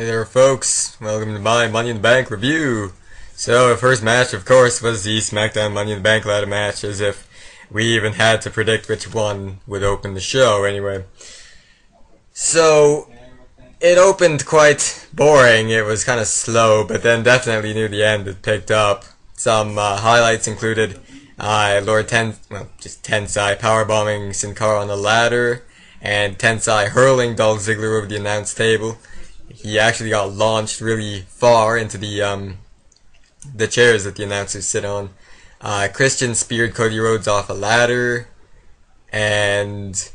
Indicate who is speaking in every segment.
Speaker 1: Hey there folks, welcome to my Money in the Bank review. So the first match of course was the Smackdown Money in the Bank ladder match, as if we even had to predict which one would open the show anyway. So it opened quite boring, it was kind of slow, but then definitely near the end it picked up. Some highlights included Tensai powerbombing Sin Cara on the ladder, and Tensai hurling Dolph Ziggler over the announce table. He actually got launched really far into the chairs that the announcers sit on. Christian speared Cody Rhodes off a ladder, and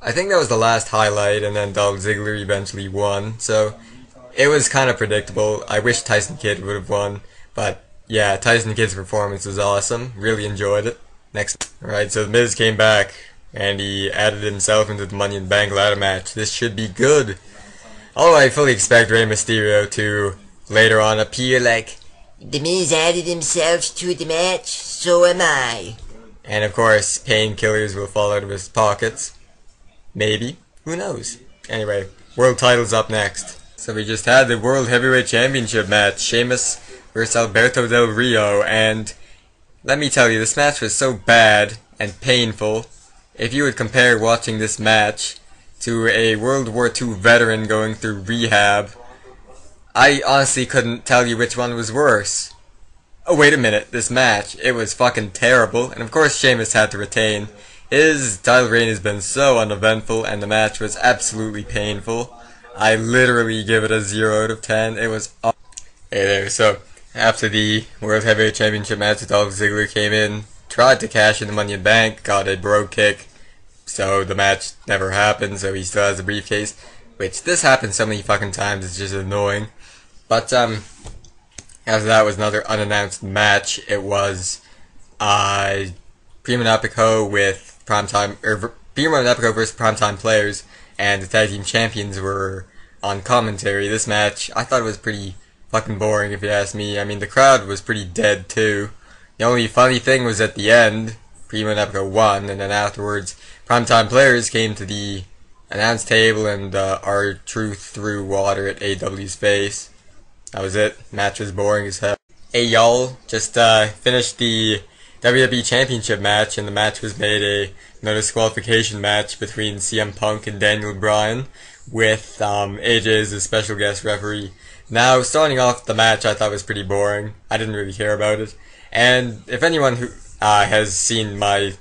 Speaker 1: I think that was the last highlight, and then Dolph Ziggler eventually won. So it was kind of predictable. I wish Tyson Kidd would have won, but yeah, Tyson Kidd's performance was awesome. Really enjoyed it. Alright, so The Miz came back, and he added himself into the Money in the Bank ladder match. This should be good. Although I fully expect Rey Mysterio to later on appear like, "The Miz added himself to the match, so am I." And of course, painkillers will fall out of his pockets. Maybe. Who knows? Anyway, world title's up next. So we just had the World Heavyweight Championship match, Sheamus versus Alberto Del Rio, and let me tell you, this match was so bad and painful. If you would compare watching this match to a World War II veteran going through rehab, I honestly couldn't tell you which one was worse. Oh wait a minute, this match, it was fucking terrible, and of course Sheamus had to retain. His title reign has been so uneventful, and the match was absolutely painful. I literally give it a 0 out of 10, it was awful. Hey there, so after the World Heavyweight Championship match, Dolph Ziggler came in, tried to cash in the Money in the Bank, got a bro kick, so the match never happened, so he still has the briefcase, which this happens so many fucking times, it's just annoying. But after that was another unannounced match. It was Primo and Epico with Primo and Epico versus Primetime players, and the tag team champions were on commentary. This match, I thought it was pretty fucking boring if you ask me. I mean, the crowd was pretty dead too. The only funny thing was at the end, Primo and Epico won, and then afterwards, Primetime players came to the announce table and R-Truth threw water at AW's face. That was it. Match was boring as hell. Hey y'all, just finished the WWE Championship match, and the match was made no disqualification match between CM Punk and Daniel Bryan, with AJ as a special guest referee. Now, starting off the match I thought was pretty boring. I didn't really care about it. And if anyone who has seen my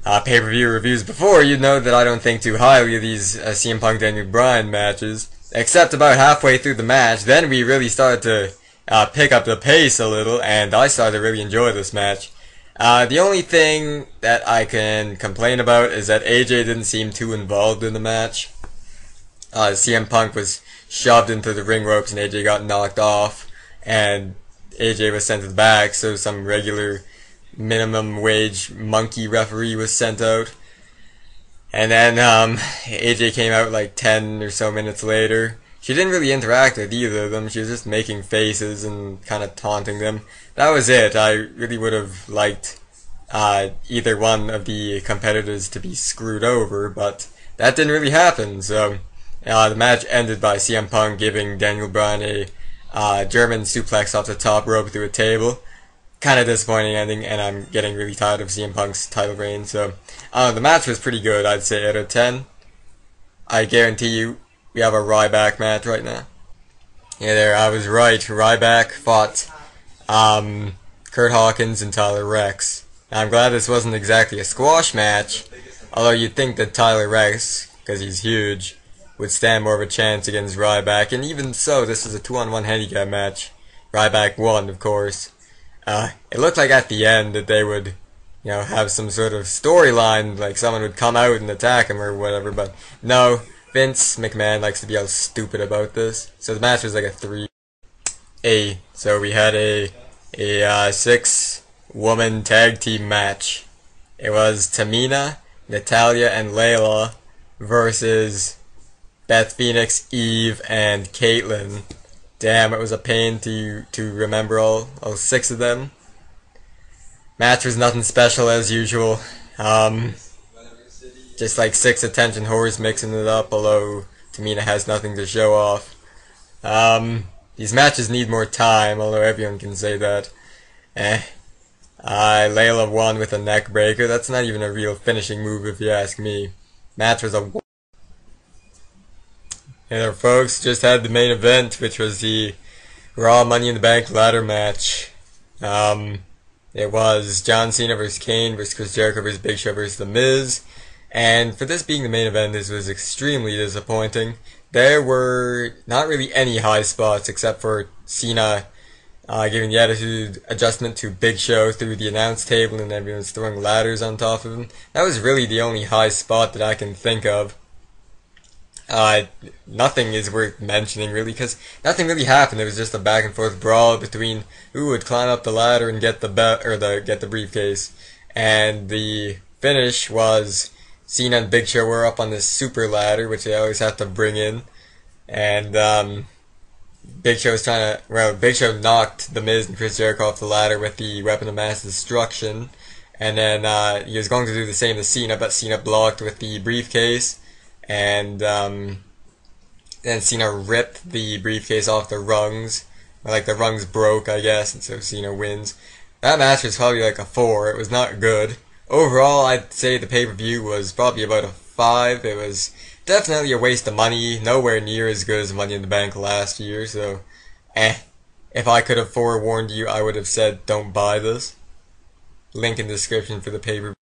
Speaker 1: pay-per-view reviews before, you'd know that I don't think too highly of these CM Punk Daniel Bryan matches. Except about halfway through the match, then we really started to pick up the pace a little, and I started to really enjoy this match. The only thing that I can complain about is that AJ didn't seem too involved in the match. CM Punk was shoved into the ring ropes and AJ got knocked off, and AJ was sent to the back, so some regular minimum wage monkey referee was sent out. And then AJ came out like 10 or so minutes later. She didn't really interact with either of them. She was just making faces and kind of taunting them. That was it. I really would have liked either one of the competitors to be screwed over, but that didn't really happen. So the match ended by CM Punk giving Daniel Bryan a German suplex off the top rope through a table. Kind of disappointing ending, and I'm getting really tired of CM Punk's title reign, so the match was pretty good. I'd say 8 out of 10. I guarantee you we have a Ryback match right now. Yeah, there, I was right. Ryback fought Curt, Hawkins and Reks. Now, I'm glad this wasn't exactly a squash match, although you'd think that Reks, because he's huge, would stand more of a chance against Ryback, and even so, this is a 2-on-1 handicap match. Ryback won, of course. It looked like at the end that they would, have some sort of storyline, like someone would come out and attack him or whatever, but no, Vince McMahon likes to be all stupid about this. So the match was like a 3-A. So we had a 6-woman tag team match. It was Tamina, Natalya, and Layla versus Beth Phoenix, Eve, and Kaitlyn. Damn, it was a pain to remember all 6 of them. Match was nothing special as usual. Just like 6 attention whores mixing it up, although Tamina has nothing to show off. These matches need more time, although everyone can say that. Layla won with a neck breaker. That's not even a real finishing move if you ask me. Match was a... Hey there folks, just had the main event, which was the Raw Money in the Bank ladder match. It was John Cena versus Kane versus Chris Jericho versus Big Show versus The Miz. And for this being the main event, this was extremely disappointing. There were not really any high spots except for Cena giving the attitude adjustment to Big Show through the announce table and everyone's throwing ladders on top of him. That was really the only high spot that I can think of. Nothing is worth mentioning really, because nothing really happened. It was just a back and forth brawl between who would climb up the ladder and get the get the briefcase. And the finish was Cena and Big Show were up on this super ladder, which they always have to bring in. And Big Show was trying to, well, Big Show knocked The Miz and Chris Jericho off the ladder with the weapon of mass destruction. And then he was going to do the same to Cena, but Cena blocked with the briefcase. And then Cena ripped the briefcase off the rungs. Like the rungs broke, I guess, and so Cena wins. That match was probably like a 4. It was not good. Overall, I'd say the pay-per-view was probably about a 5. It was definitely a waste of money. Nowhere near as good as Money in the Bank last year, so if I could have forewarned you, I would have said don't buy this. Link in the description for the pay-per-view.